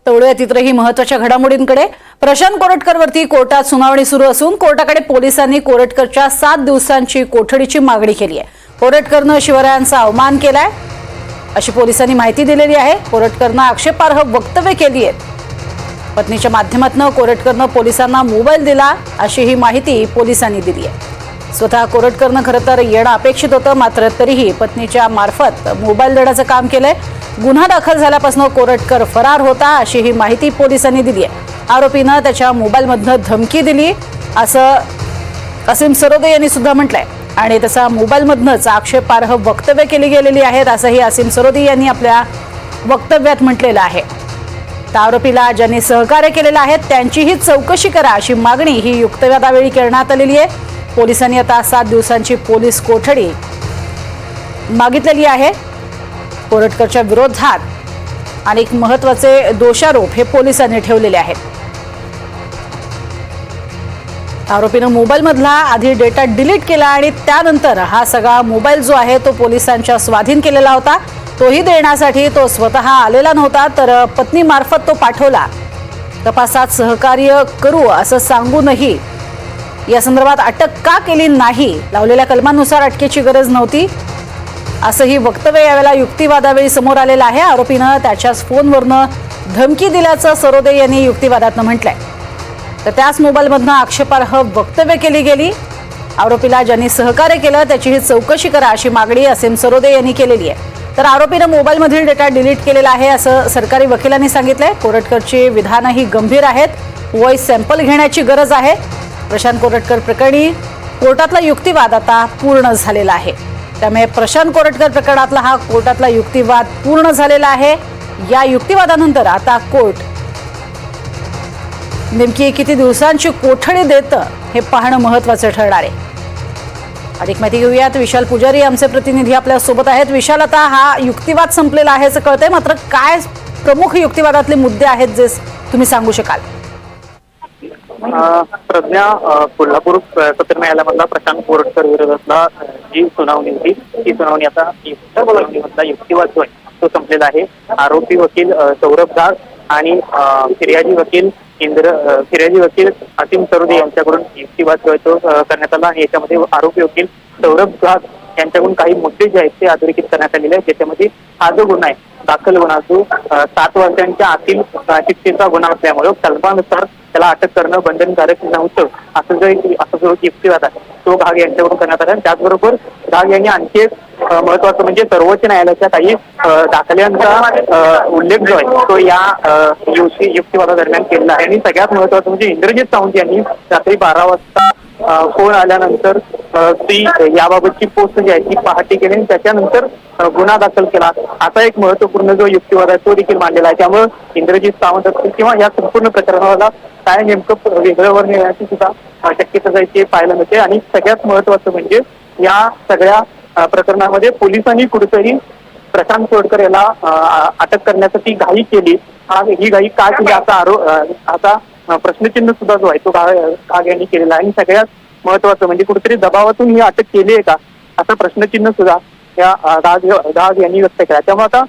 वळूयात इतरही महत्त्वाच्या घडामोडींकडे। प्रशांत कोरटकरवरती कोर्टात सुनावणी सुरू असून कोर्टाकडे पोलिसांनी कोरटकरच्या 7 दिवसांची कोठडीची मागणी केली आहे। कोरटकरनं शिवरायांचा अवमान केलाय अशी पोलिसांनी माहिती दिलेली आहे। कोरटकरनं आक्षेपार्ह वक्तव्य केली आहेत। पत्नीच्या माध्यमातून कोरटकरनं पोलिसांना मोबाईल दिला अशी ही माहिती पोलिसांनी दिली आहे। स्वतः कोरटकरनं खरं तर येणं अपेक्षित होतं, मात्र तरीही पत्नीच्या मार्फत मोबाईल देण्याचं काम केलंय। गुन्हा दाखल झाल्यापासून कोरटकर फरार होता अशी ही माहिती पोलिसांनी दिली आहे। आरोपीनं त्याच्या मोबाईलमधनं धमकी दिली असं असीम सरोदे यांनी सुद्धा म्हटलंय आणि त्याचा मोबाईलमधनंच आक्षेपार्ह वक्तव्य केली गेलेली आहेत असंही असीम सरोदे यांनी आपल्या वक्तव्यात म्हटलेलं आहे। तर आरोपीला ज्यांनी सहकार्य केलेलं आहे त्यांचीही चौकशी करा अशी मागणी ही युक्तिवादावेळी करण्यात आलेली आहे। पोलिसांनी आता 7 दिवसांची पोलीस कोठडी मागितलेली आहे। कोरटकरच्या विरोधात अनेक महत्त्वाचे दोषारोप हे पोलिसांनी ठेवलेले आहेत। आरोपीनं मोबाईलमधला आधी डेटा डिलीट केला आणि त्यानंतर हा सगळा मोबाईल जो आहे तो पोलिसांच्या स्वाधीन केलेला होता। तोही देण्यासाठी तो स्वतः आलेला नव्हता, तर पत्नीमार्फत तो पाठवला। तपासात सहकार्य करू असं सांगूनही या संदर्भात अटक का केली नाही, लावलेल्या कलमांनुसार अटकेची गरज नव्हती असंही वक्तव्य यावेळेला युक्तिवादावेळी समोर आलेलं आहे। आरोपीनं त्याच्याच फोनवरनं धमकी दिल्याचं सरोदे यांनी युक्तिवादातनं म्हटलंय। तर त्याच मोबाईलमधनं आक्षेपार्ह वक्तव्य केली गेली। आरोपीला ज्यांनी सहकार्य केलं त्याचीही चौकशी करा अशी मागणी असीम सरोदे यांनी केलेली आहे। तर आरोपीनं मोबाईलमधील डेटा डिलीट केलेला आहे असं सरकारी वकिलांनी सांगितलंय। कोरटकरची विधानही गंभीर आहेत, व्हॉइस सॅम्पल घेण्याची गरज आहे। प्रशांत कोरटकर प्रकरणी कोर्टातला युक्तिवाद आता पूर्ण झालेला आहे। त्यामुळे प्रशांत कोरटकर प्रकरणातला हा कोर्टातला युक्तिवाद पूर्ण झालेला आहे। या युक्तिवादानंतर आता कोर्ट नेमकी किती दिवसांची कोठडी देतं हे पाहणं महत्त्वाचं ठरणार आहे। अधिक माहिती घेऊयात, विशाल पुजारी आमचे प्रतिनिधी आपल्या सोबत आहेत। विशाल, आता हा युक्तिवाद संपलेला आहे असं कळतंय, मात्र काय प्रमुख युक्तिवादातले मुद्दे आहेत जे तुम्ही सांगू शकाल? प्रज्ञा, कोल्हापूर सत्र न्यायालयामधला प्रशांत कोरटकर विरोधातला जी सुनावणी होती ती सुनावणी आता सुनावणीमधला युक्तिवाद जो आहे तो संपलेला आहे। आरोपी वकील सौरभ घाग आणि फिर्यादी वकील असीम सरोदे यांच्याकडून युक्तिवाद जो आहे तो करण्यात आला। याच्यामध्ये आरोपी वकील सौरभ घाग यांच्याकडून काही मुद्दे जे आहेत ते अधोरेखित करण्यात आलेले आहेत। त्याच्यामध्ये हा जो गुन्हा आहे दाखल गुन्हा जो 7 वर्षांच्या आतील शिक्षेचा गुन्हा असल्यामुळे कलमानुसार त्याला अटक करणं बंधनकारक नव्हतं असं जो युक्तिवाद आहे तो घाग यांच्याकडून करण्यात आला। त्याचबरोबर घाग यांनी आणखी एक महत्वाचं म्हणजे सर्वोच्च न्यायालयाच्या काही दाखल्यांचा उल्लेख जो आहे तो या युक्तिवादादरम्यान केलेला आहे। आणि सगळ्यात महत्वाचं म्हणजे इंद्रजित सावंत यांनी रात्री 12 वाजता फोन आल्यानंतर ती याबाबतची पोस्ट जी आहे ती पहाटी केली आणि त्याच्यानंतर गुन्हा दाखल केला असा एक महत्वपूर्ण जो युक्तिवाद आहे तो देखील मांडलेला आहे। त्यामुळे इंद्रजित सावंत असतील किंवा या संपूर्ण प्रकरणाला काय नेमकं वेगळं वर नेण्याची सुद्धा शक्यता जायची पाहायला मिळते। आणि सगळ्यात महत्वाचं म्हणजे या सगळ्या प्रकरणामध्ये पोलिसांनी कुठेतरी प्रशांत कोरटकर याला अटक करण्यासाठी घाई केली। ही घाई का केली असा प्रश्नचिन्ह सुद्धा जो आहे तो घाग यांनी केलेला आहे। आणि सगळ्यात महत्वाचं म्हणजे कुठेतरी दबावातून ही अटक केली आहे का असा प्रश्नचिन्ह सुद्धा या घाग यांनी व्यक्त केला। त्यामुळे आता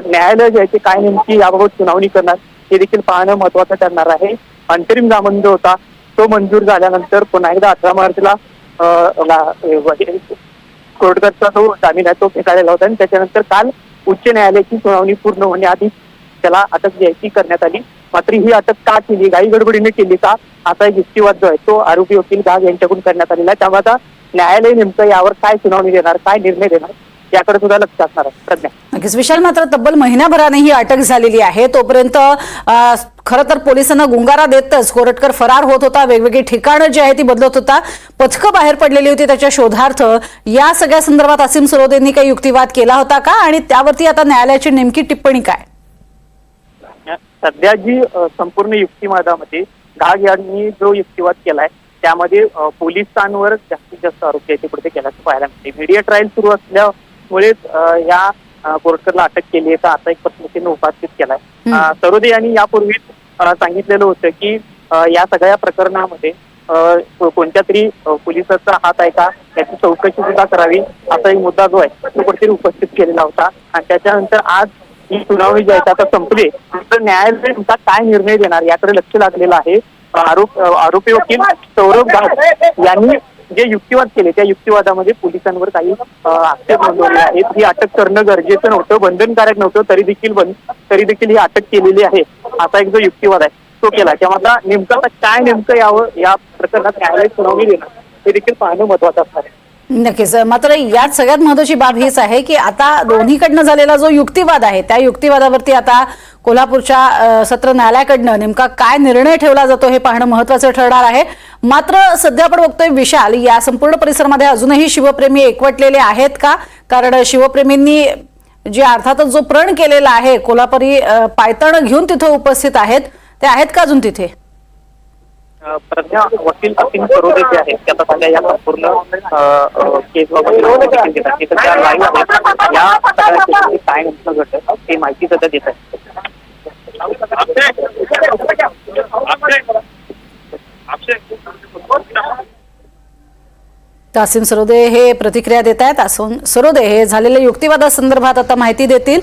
न्यायालय जे आहे ते काय नेमकी याबाबत सुनावणी करणार हे देखील पाहणं महत्वाचं ठरणार आहे। अंतरिम जामीन जो होता तो मंजूर झाल्यानंतर पुन्हा एकदा 18 मार्चला कोरटकरचा जो जामीन आहे तो फेटाळलेला होता आणि त्याच्यानंतर काल उच्च न्यायालयाची सुनावणी पूर्ण होण्याआधी त्याला अटक जी आहे ती करण्यात आली। मात्र ही अटक का केली, घाई गडबडीने केली का असा एक युक्तिवाद जो आहे तो आरोपी वकील घाग यांच्याकडून करण्यात आलेला आहे। त्यामुळे आता न्यायालय नेमकं यावर काय सुनावणी देणार, काय निर्णय देणार याकडे सुद्धा लक्ष असणार आहे। प्रज्ञा, नक्कीच विशाल, मात्र तब्बल महिन्याभराने ही अटक झालेली आहे। तोपर्यंत खरं तर पोलिसांना गुंगारा देतच कोरटकर फरार होत होता, वेगवेगळी ठिकाणं जी आहे ती बदलत होता, पथकं बाहेर पडलेली होती त्याच्या शोधार्थ। या सगळ्या संदर्भात असीम सरोदेंनी काही युक्तिवाद केला होता का आणि त्यावरती आता न्यायालयाची नेमकी टिप्पणी काय? सध्या जी संपूर्ण युक्तिवादामध्ये घाग यांनी जो युक्तिवाद केलाय त्यामध्ये पोलिसांवर जास्तीत जास्त आरोप याच्या पुढे केल्याचं पाहायला मिळते। मीडिया ट्रायल सुरू असल्यामुळे या कोरटकरला अटक केली आहे, असा एक प्रश्नचिन्ह उपस्थित केलाय। सरोदे यांनी यापूर्वीच सांगितलेलं होतं की या सगळ्या प्रकरणामध्ये कोणत्या तरी पोलिसाचा हात आहे का याची चौकशी सुद्धा करावी असा एक मुद्दा जो आहे तो कुठेतरी उपस्थित केलेला होता। आणि त्याच्यानंतर आज ही सुनावणी जी आहे आता संपली, तर न्यायालय नेमका काय निर्णय देणार याकडे लक्ष लागलेलं आहे. आरोपी वकील सौरभ घाट यांनी जे युक्तिवाद केले त्या युक्तिवादामध्ये पोलिसांवर काही आक्षेप नोंदवले आहेत. ही अटक करणं गरजेचं नव्हतं, बंधनकारक नव्हतं, तरी देखील ही अटक केलेली आहे असा एक जो युक्तिवाद आहे तो केला. त्यामधला नेमकं आता काय नेमकं यावं या प्रकरणात न्यायालय सुनावणी देणार हे देखील पाहणं महत्वाचं असणार आहे. नक्कीच. मात्र यात सगळ्यात महत्वाची बाब हीच आहे की आता दोन्हीकडनं झालेला जो युक्तिवाद आहे त्या युक्तिवादावरती आता कोल्हापूरच्या सत्र न्यायालयाकडनं नेमका काय निर्णय ठेवला जातो हे पाहणं महत्वाचं ठरणार आहे. मात्र सध्या आपण बघतोय विशाल, या संपूर्ण परिसरामध्ये अजूनही शिवप्रेमी एकवटलेले आहेत का? कारण शिवप्रेमींनी जे अर्थातच जो प्रण केलेला आहे, कोल्हापुरी पायताण घेऊन तिथे उपस्थित आहेत, ते आहेत का अजून तिथे? प्रज्ञा वकील असीम सरोदे जे आहेत ते आता सध्या या संपूर्ण केस बाबत त्या लाईव्ह आहेत. या सगळ्या केसमध्ये काय नेमकं घडलं ते माहिती सध्या देत आहे. असीम सरोदे हे प्रतिक्रिया देत आहेत. असीम सरोदे हे झालेल्या युक्तिवादासंदर्भात आता माहिती देतील.